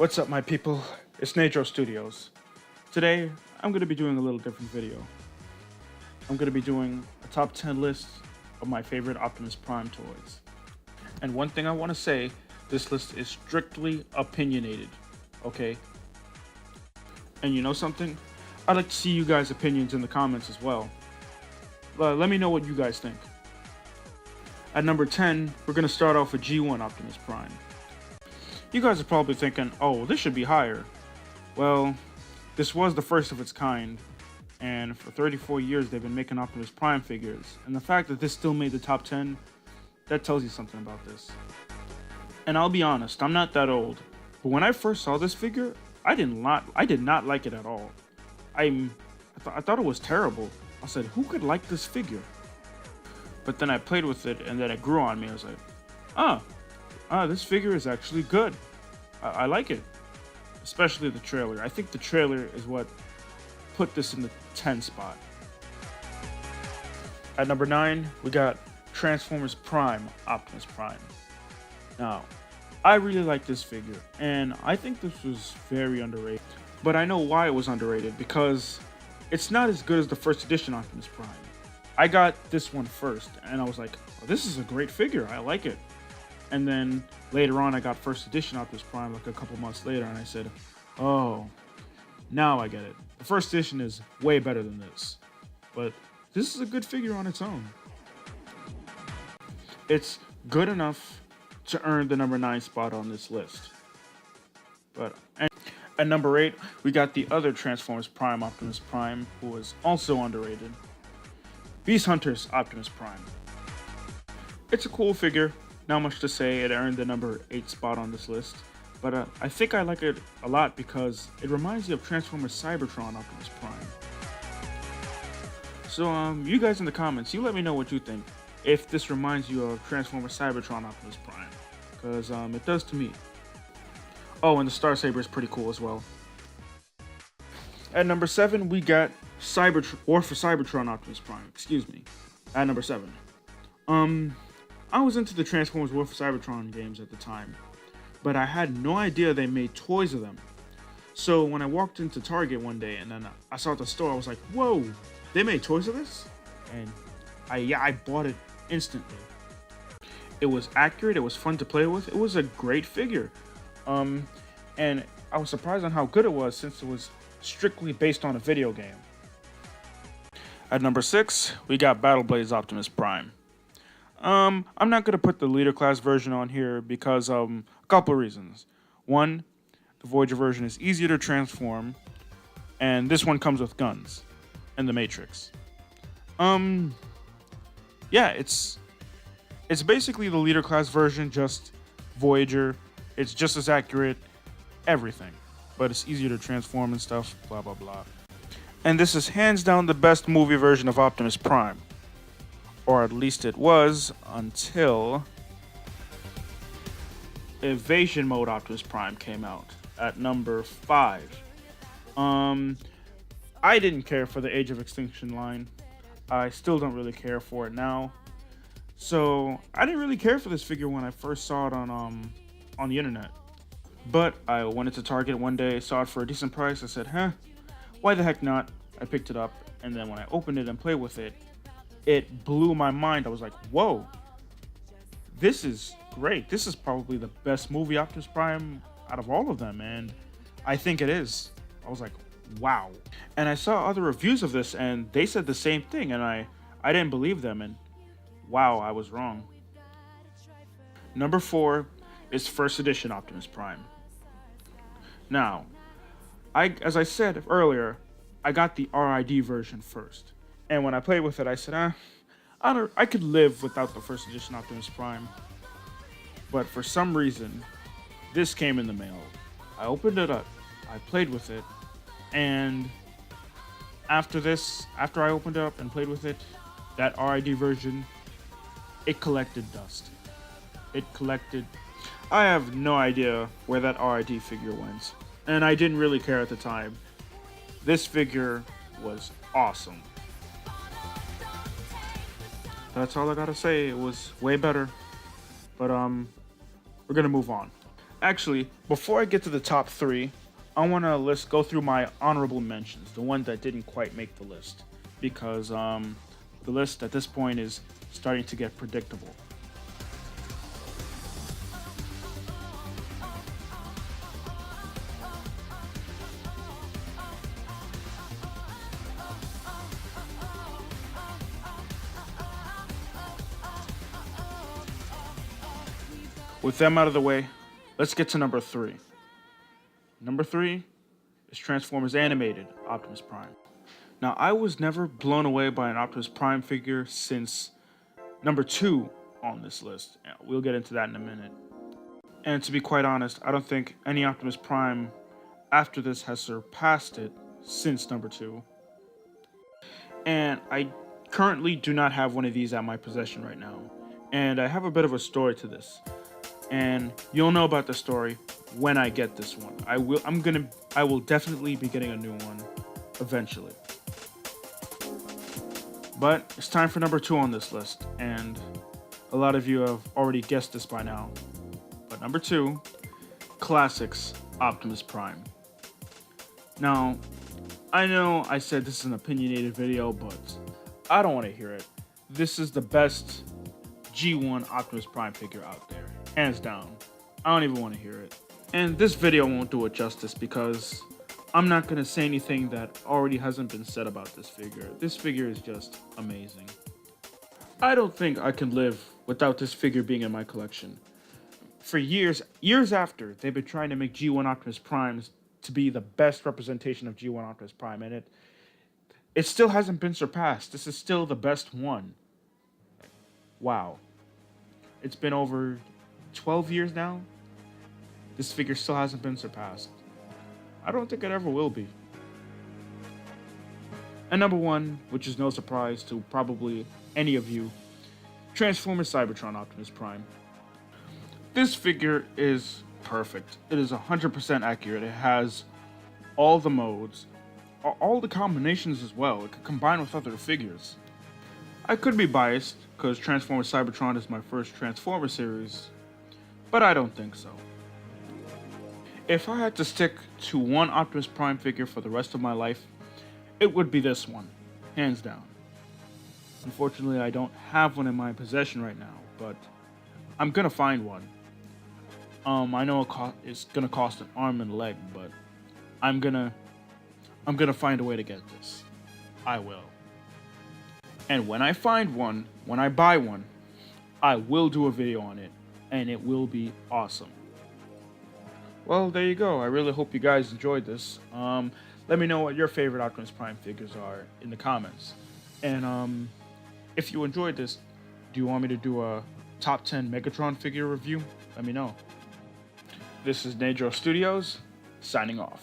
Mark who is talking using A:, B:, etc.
A: What's up, my people? It's Natro Studios. Today, I'm going to be doing a little different video. I'm going to be doing a top 10 list of my favorite Optimus Prime toys. And one thing I want to say, this list is strictly opinionated, okay? And you know something? I'd like to see you guys' opinions in the comments as well. Let me know what you guys think. At number 10, we're going to start off with G1 Optimus Prime. You guys are probably thinking, oh, this should be higher. Well, this was the first of its kind, and for 34 years they've been making Optimus Prime figures, and the fact that this still made the top 10, that tells you something about this. And I'll be honest, I'm not that old, but when I first saw this figure, I did not like it at all. I thought it was terrible. I said, who could like this figure? But then I played with it, and then it grew on me. I was like, this figure is actually good. I like it. Especially the trailer. I think the trailer is what put this in the 10 spot. At number 9, we got Transformers Prime Optimus Prime. Now, I really like this figure, and I think this was very underrated. But I know why it was underrated, because it's not as good as the first edition Optimus Prime. I got this one first, and I was like, oh, this is a great figure. I like it. And then later on, I got first edition Optimus Prime like a couple months later, and I said, oh, now I get it. The first edition is way better than this. But this is a good figure on its own. It's good enough to earn the number 9 spot on this list. But at number 8, we got the other Transformers Prime Optimus Prime, who is also underrated. Beast Hunters Optimus Prime. It's a cool figure. Not much to say, it earned the number 8 spot on this list, but I think I like it a lot because it reminds me of Transformers Cybertron Optimus Prime. So you guys in the comments, you let me know what you think, if this reminds you of Transformers Cybertron Optimus Prime, because it does to me. Oh, and the Star Saber is pretty cool as well. At number 7, we got War for Cybertron Optimus Prime, excuse me, at number 7. I was into the Transformers War for Cybertron games at the time, but I had no idea they made toys of them. So when I walked into Target one day and then I saw at the store, I was like, whoa, they made toys of this? And I bought it instantly. It was accurate, it was fun to play with, it was a great figure. And I was surprised on how good it was since it was strictly based on a video game. At number 6, we got Battle Blaze Optimus Prime. I'm not going to put the leader class version on here because a couple of reasons. One, the Voyager version is easier to transform, and this one comes with guns and the Matrix. Yeah, it's basically the leader class version, just Voyager. It's just as accurate, everything, but it's easier to transform and stuff, blah, blah, blah. And this is hands down the best movie version of Optimus Prime. Or at least it was until Evasion Mode Optimus Prime came out at number 5. I didn't care for the Age of Extinction line. I still don't really care for it now. So I didn't really care for this figure when I first saw it on the internet. But I went into Target one day, saw it for a decent price. I said, why the heck not? I picked it up, and then when I opened it and played with it, it blew my mind. I was like, whoa, this is great. This is probably the best movie Optimus Prime out of all of them, and I think it is. I was like, wow. And I saw other reviews of this, and they said the same thing, and I didn't believe them, and wow, I was wrong. Number 4 is First Edition Optimus Prime. Now, as I said earlier, I got the RID version first. And when I played with it, I said, I could live without the first edition Optimus Prime. But for some reason, this came in the mail. I opened it up, I played with it, and after I opened it up and played with it, that RID version, it collected dust. I have no idea where that RID figure went, and I didn't really care at the time. This figure was awesome. That's all I gotta say. It was way better. But we're gonna move on. Actually, before I get to the top 3, I want to go through my honorable mentions, the one that didn't quite make the list, because the list at this point is starting to get predictable. With them out of the way, let's get to number 3. Number 3 is Transformers Animated Optimus Prime. Now, I was never blown away by an Optimus Prime figure since number 2 on this list. We'll get into that in a minute. And to be quite honest, I don't think any Optimus Prime after this has surpassed it since number 2. And I currently do not have one of these at my possession right now. And I have a bit of a story to this. And you'll know about the story when I get this one. I will definitely be getting a new one eventually. But it's time for number 2 on this list, and a lot of you have already guessed this by now. But number 2, Classics Optimus Prime. Now, I know I said this is an opinionated video, but I don't want to hear it. This is the best G1 Optimus Prime figure out there. Hands down. I don't even want to hear it. And this video won't do it justice because I'm not going to say anything that already hasn't been said about this figure. This figure is just amazing. I don't think I can live without this figure being in my collection. For years after, they've been trying to make G1 Optimus Primes to be the best representation of G1 Optimus Prime, and it still hasn't been surpassed. This is still the best one. Wow. It's been over 12 years now. This figure still hasn't been surpassed. I don't think it ever will be. And number 1, which is no surprise to probably any of you, Transformers Cybertron Optimus Prime. This figure is perfect. It is 100% accurate. It has all the modes, all the combinations as well. It can combine with other figures. I could be biased because Transformers Cybertron is my first Transformers series, but I don't think so. If I had to stick to one Optimus Prime figure for the rest of my life, it would be this one, hands down. Unfortunately, I don't have one in my possession right now, but I'm gonna find one. I know it's gonna cost an arm and a leg, but I'm gonna find a way to get this. I will. And when I find one, when I buy one, I will do a video on it, and it will be awesome. Well, there you go. I really hope you guys enjoyed this. Let me know what your favorite Optimus Prime figures are in the comments. And if you enjoyed this, do you want me to do a top 10 Megatron figure review? Let me know. This is Nadro Studios, signing off.